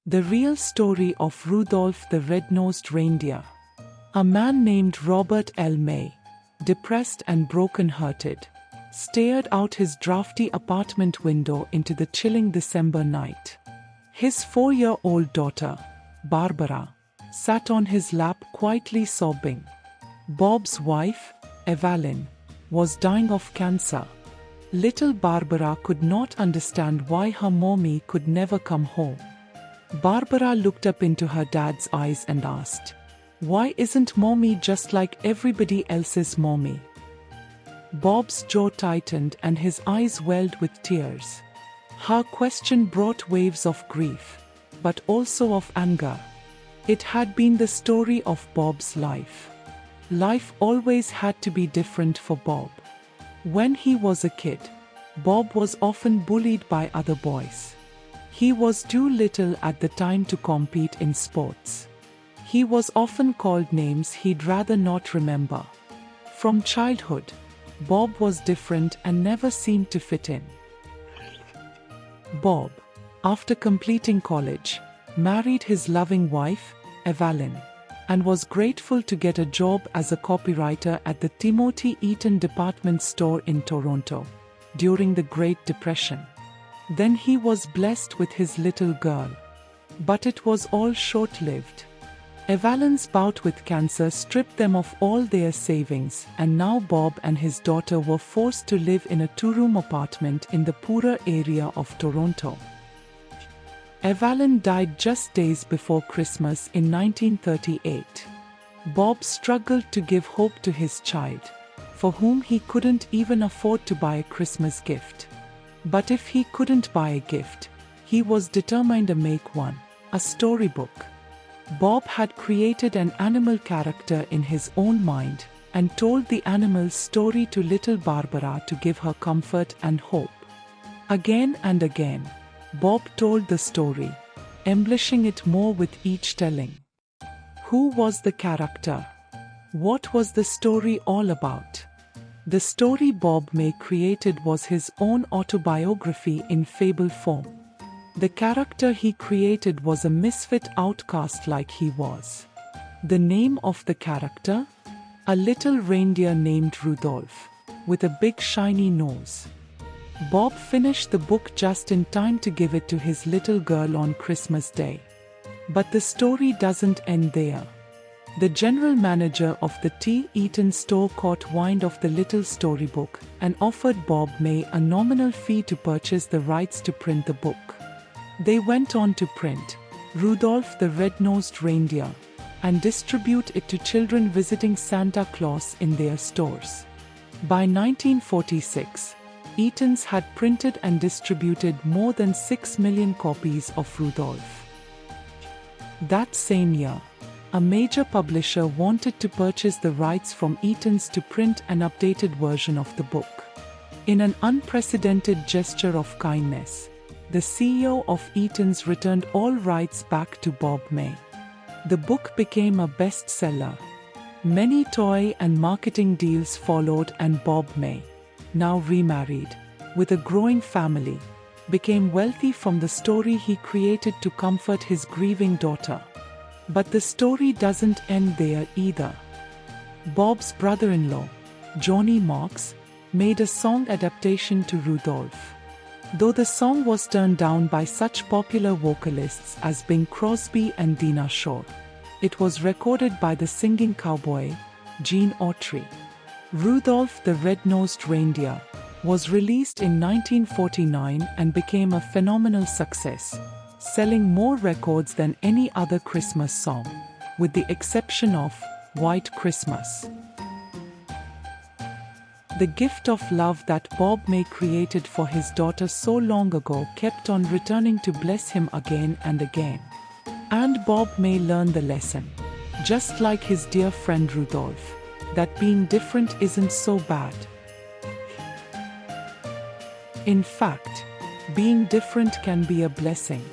The real story of Rudolph the red-nosed reindeer. A man named Robert L. May, depressed and broken-hearted, stared out his drafty apartment window into the chilling December night. His 4-year-old daughter, Barbara, sat on his lap quietly sobbing. Bob's wife, Evelyn, was dying of cancer. Little Barbara could not understand why her mommy could never come home. Barbara looked up into her dad's eyes and asked, "Why isn't mommy just like everybody else's mommy?" Bob's jaw tightened and his eyes welled with tears. Her question brought waves of grief, but also of anger. It had been the story of Bob's life. Life always had to be different for Bob. When he was a kid, Bob was often bullied by other boys. He was too little at the time to compete in sports. He was often called names he'd rather not remember. From childhood, Bob was different and never seemed to fit in. Bob, after completing college, married his loving wife, Evelyn, and was grateful to get a job as a copywriter at the Timothy Eaton department store in Toronto during the Great Depression. Then he was blessed with his little girl. But it was all short-lived. Evelyn's bout with cancer stripped them of all their savings, and now Bob and his daughter were forced to live in a 2-room apartment in the poorer area of Toronto. Evelyn died just days before Christmas in 1938. Bob struggled to give hope to his child, for whom he couldn't even afford to buy a Christmas gift. But if he couldn't buy a gift, he was determined to make one, a storybook. Bob had created an animal character in his own mind and told the animal's story to little Barbara to give her comfort and hope. Again and again, Bob told the story, embellishing it more with each telling. Who was the character? What was the story all about? The story Bob May created was his own autobiography in fable form. The character he created was a misfit outcast like he was. The name of the character? A little reindeer named Rudolph, with a big shiny nose. Bob finished the book just in time to give it to his little girl on Christmas Day. But the story doesn't end there. The general manager of the T. Eaton store caught wind of the little storybook and offered Bob May a nominal fee to purchase the rights to print the book. They went on to print Rudolph the Red-Nosed Reindeer and distribute it to children visiting Santa Claus in their stores. By 1946, Eaton's had printed and distributed more than 6 million copies of Rudolph. That same year, a major publisher wanted to purchase the rights from Eaton's to print an updated version of the book. In an unprecedented gesture of kindness, the CEO of Eaton's returned all rights back to Bob May. The book became a bestseller. Many toy and marketing deals followed, and Bob May, now remarried, with a growing family, became wealthy from the story he created to comfort his grieving daughter. But the story doesn't end there either. Bob's brother-in-law, Johnny Marks, made a song adaptation to Rudolph. Though the song was turned down by such popular vocalists as Bing Crosby and Dinah Shore, it was recorded by the singing cowboy, Gene Autry. Rudolph the Red-Nosed Reindeer was released in 1949 and became a phenomenal success, selling more records than any other Christmas song, with the exception of White Christmas. The gift of love that Bob May created for his daughter so long ago kept on returning to bless him again and again. And Bob May learned the lesson, just like his dear friend Rudolph, that being different isn't so bad. In fact, being different can be a blessing.